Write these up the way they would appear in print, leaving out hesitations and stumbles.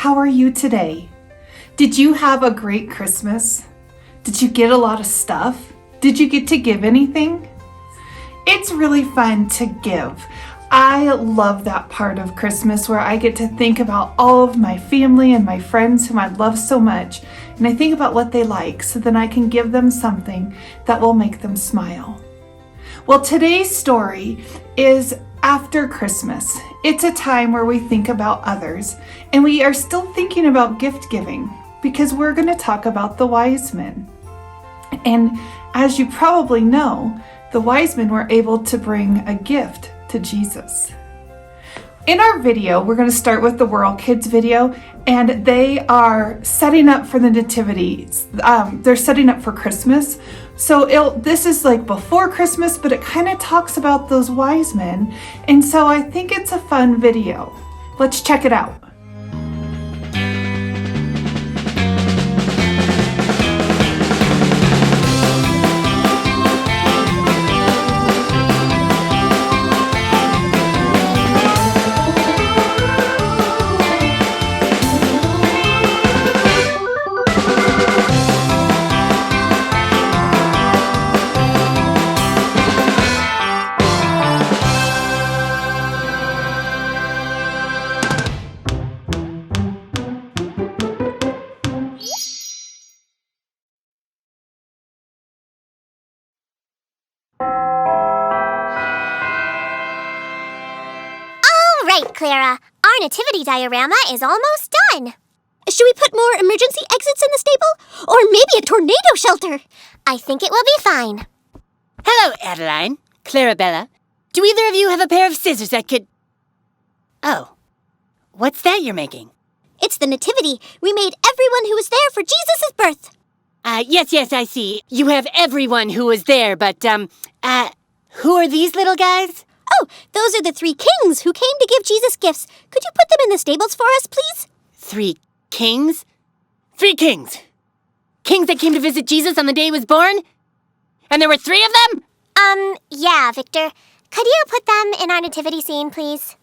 how are you today? Did you have a great Christmas? Did you get a lot of stuff? Did you get to give anything? It's really fun to give. I love that part of Christmas where I get to think about all of my family and my friends whom I love so much, and I think about what they like so then I can give them something that will make them smile. Well, today's story is after Christmas. It's a time where we think about others, and we are still thinking about gift giving because we're going to talk about the Wisemen. And as you probably know, the Wisemen were able to bring a gift to Jesus. In our video, we're going to start with the World Kids video, and they are setting up for the nativity. They're setting up for Christmas. So this is like before Christmas, but it kind of talks about those wise men. And so I think it's a fun video. Let's check it out. Clara, our nativity diorama is almost done. Should we put more emergency exits in the stable? Or maybe a tornado shelter? I think it will be fine. Hello, Adeline. Clarabella. Do either of you have a pair of scissors that could... Oh. What's that you're making? It's the nativity. We made everyone who was there for Jesus' birth. Yes, I see. You have everyone who was there, but, who are these little guys? Oh, those are the 3 kings who came to give Jesus gifts. Could you put them in the stables for us, please? 3 kings? 3 kings! Kings that came to visit Jesus on the day he was born? And there were 3 of them? Yeah, Victor. Could you put them in our nativity scene, please?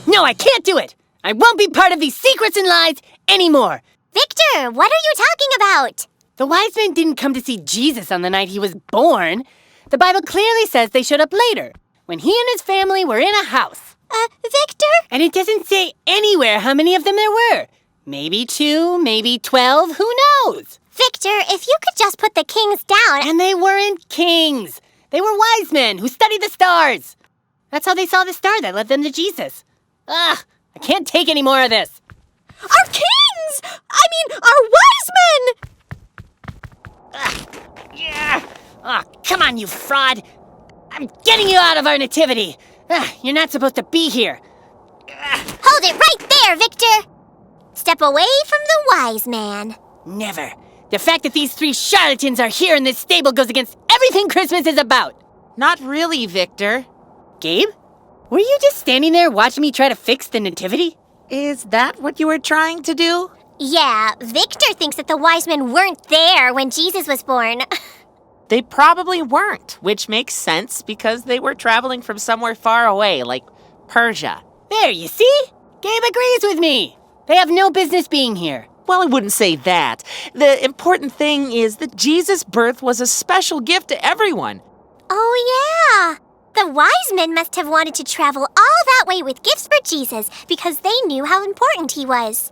No, I can't do it! I won't be part of these secrets and lies anymore! Victor, what are you talking about? The wise men didn't come to see Jesus on the night he was born. The Bible clearly says they showed up later, when he and his family were in a house. Victor? And it doesn't say anywhere how many of them there were. Maybe 2, maybe 12, who knows? Victor, if you could just put the kings down... And they weren't kings. They were wise men who studied the stars. That's how they saw the star that led them to Jesus. Ugh, I can't take any more of this. Our kings! I mean, our wise men! Yeah! Oh, come on, you fraud! I'm getting you out of our nativity! You're not supposed to be here! Hold it right there, Victor! Step away from the wise man. Never. The fact that these 3 charlatans are here in this stable goes against everything Christmas is about! Not really, Victor. Gabe? Were you just standing there watching me try to fix the nativity? Is that what you were trying to do? Yeah, Victor thinks that the wise men weren't there when Jesus was born. They probably weren't, which makes sense because they were traveling from somewhere far away, like Persia. There, you see? Gabe agrees with me. They have no business being here. Well, I wouldn't say that. The important thing is that Jesus' birth was a special gift to everyone. Oh, yeah. The wise men must have wanted to travel all that way with gifts for Jesus because they knew how important he was.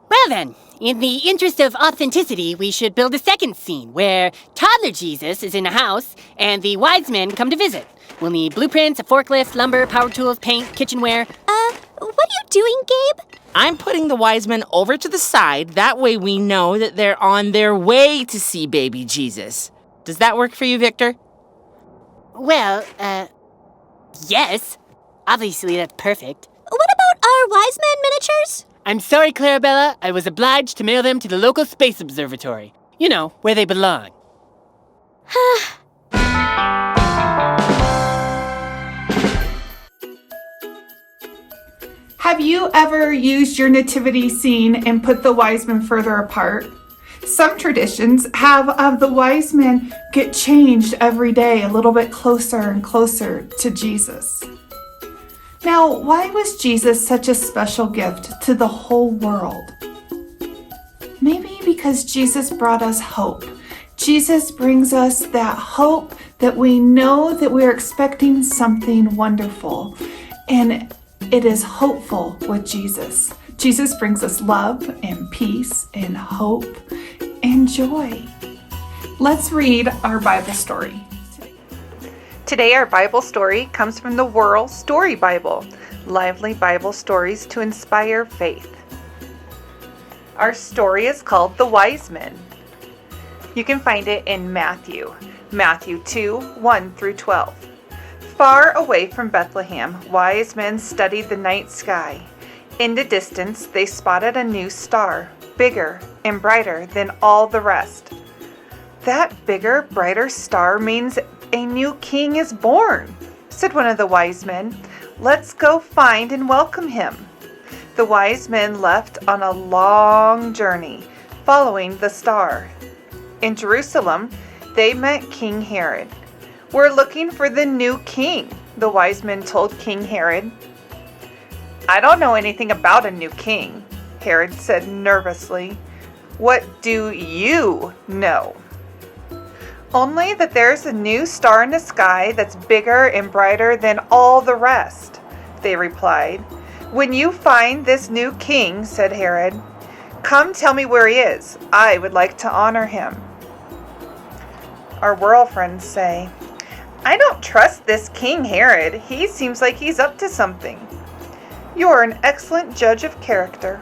Well then, in the interest of authenticity, we should build a second scene where toddler Jesus is in a house and the wise men come to visit. We'll need blueprints, a forklift, lumber, power tools, paint, kitchenware. What are you doing, Gabe? I'm putting the wise men over to the side. That way we know that they're on their way to see baby Jesus. Does that work for you, Victor? Well, yes. Obviously, that's perfect. What about our wise men miniatures? I'm sorry, Clarabella. I was obliged to mail them to the local space observatory. You know, where they belong. Have you ever used your nativity scene and put the wise men further apart? Some traditions have the wise men get changed every day a little bit closer and closer to Jesus. Now, why was Jesus such a special gift to the whole world? Maybe because Jesus brought us hope. Jesus brings us that hope that we know that we're expecting something wonderful. And it is hopeful with Jesus. Jesus brings us love and peace and hope and joy. Let's read our Bible story. Today our Bible story comes from the World Story Bible, lively Bible stories to inspire faith. Our story is called The Wisemen. You can find it in Matthew 2, 1 through 12. Far away from Bethlehem, wise men studied the night sky. In the distance, they spotted a new star, bigger and brighter than all the rest. That bigger, brighter star means a new king is born, said one of the wise men. Let's go find and welcome him. The wise men left on a long journey, following the star. In Jerusalem, they met King Herod. We're looking for the new king, the wise men told King Herod. I don't know anything about a new king, Herod said nervously. What do you know? Only that there's a new star in the sky that's bigger and brighter than all the rest, they replied. When you find this new king, said Herod, come tell me where he is. I would like to honor him. Our world friends say, I don't trust this King Herod. He seems like he's up to something. You're an excellent judge of character.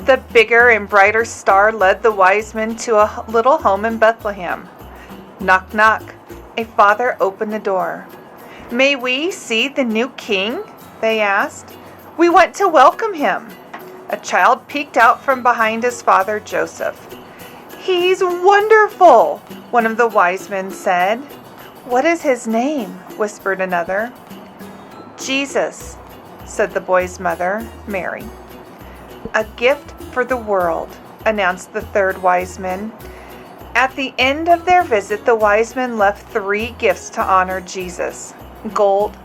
The bigger and brighter star led the wise men to a little home in Bethlehem. Knock, knock. A father opened the door. May we see the new king? They asked. We want to welcome him. A child peeked out from behind his father, Joseph. He's wonderful, one of the wise men said. What is his name? Whispered another. Jesus, said the boy's mother, Mary. A gift for the world, announced the third wise man. At the end of their visit, the wise men left 3 gifts to honor Jesus: gold,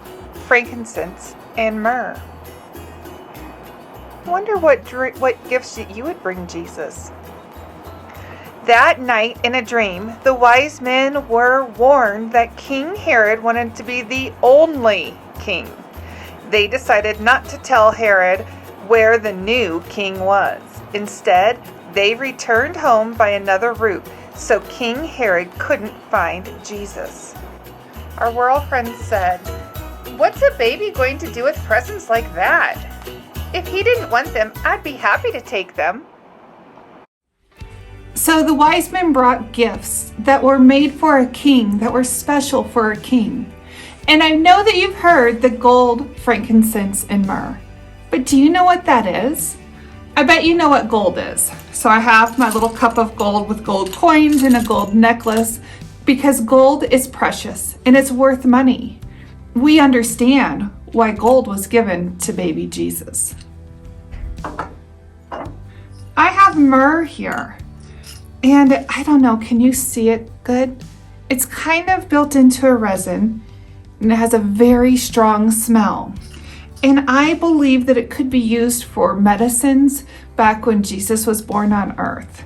frankincense, and myrrh. I wonder what gifts you would bring Jesus. That night, in a dream, the wise men were warned that King Herod wanted to be the only king. They decided not to tell Herod where the new king was. Instead, they returned home by another route, so King Herod couldn't find Jesus. Our world friend said, what's a baby going to do with presents like that? If he didn't want them, I'd be happy to take them. So the wise men brought gifts that were made for a king, that were special for a king. And I know that you've heard the gold, frankincense, and myrrh. But do you know what that is? I bet you know what gold is. So I have my little cup of gold with gold coins and a gold necklace, because gold is precious and it's worth money. We understand why gold was given to baby Jesus. I have myrrh here. And I don't know, can you see it good? It's kind of built into a resin and it has a very strong smell. And I believe that it could be used for medicines back when Jesus was born on earth.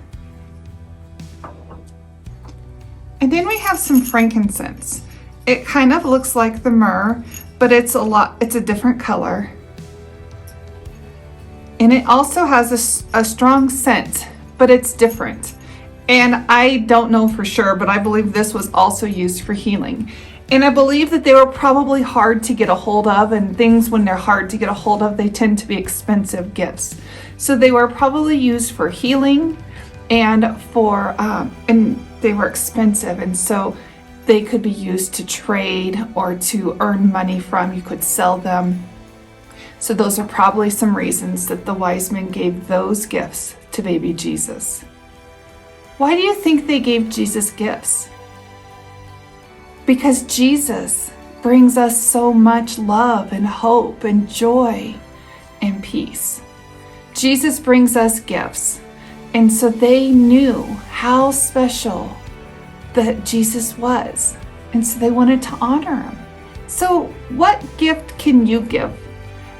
And then we have some frankincense. It kind of looks like the myrrh, but it's a different color. And it also has a strong scent, but it's different. And I don't know for sure, but I believe this was also used for healing. And I believe that they were probably hard to get a hold of, and things when they're hard to get a hold of, they tend to be expensive gifts. So they were probably used for healing and and they were expensive. And so they could be used to trade or to earn money from. You could sell them. So those are probably some reasons that the wise men gave those gifts to baby Jesus. Why do you think they gave Jesus gifts? Because Jesus brings us so much love and hope and joy and peace. Jesus brings us gifts. And so they knew how special that Jesus was. And so they wanted to honor him. So what gift can you give?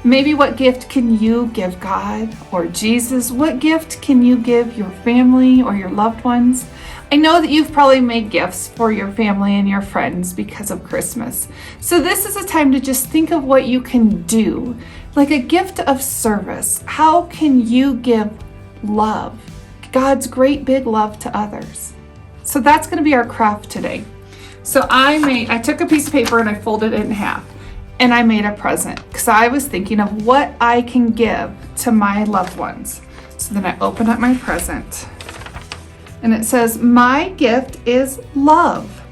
Maybe what gift can you give God or Jesus? What gift can you give your family or your loved ones? I know that you've probably made gifts for your family and your friends because of Christmas. So this is a time to just think of what you can do, like a gift of service. How can you give love, God's great big love to others? So that's going to be our craft today. So I took a piece of paper and I folded it in half and I made a present because I was thinking of what I can give to my loved ones. So then I opened up my present and it says, my gift is love.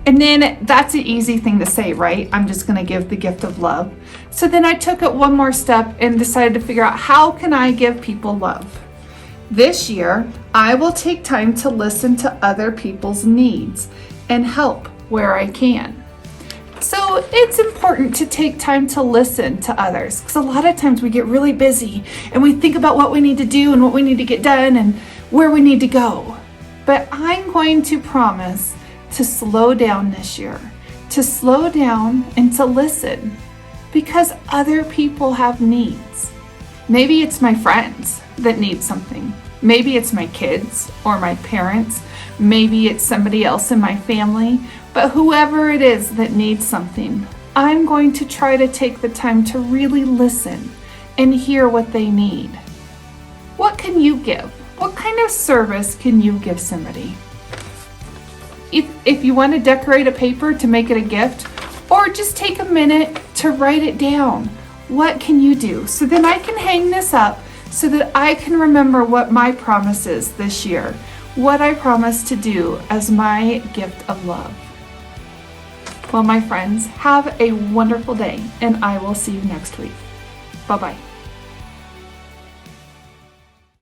And then that's an easy thing to say, right? I'm just going to give the gift of love. So then I took it one more step and decided to figure out, how can I give people love? This year, I will take time to listen to other people's needs and help where I can. So it's important to take time to listen to others, because a lot of times we get really busy and we think about what we need to do and what we need to get done and where we need to go. But I'm going to promise to slow down this year, to slow down and to listen, because other people have needs. Maybe it's my friends that need something. Maybe it's my kids or my parents. Maybe it's somebody else in my family. But whoever it is that needs something, I'm going to try to take the time to really listen and hear what they need. What can you give? What kind of service can you give somebody? If you want to decorate a paper to make it a gift, or just take a minute to write it down, what can you do? So then I can hang this up so that I can remember what my promise is this year, what I promise to do as my gift of love. Well, my friends, have a wonderful day, and I will see you next week. Bye-bye.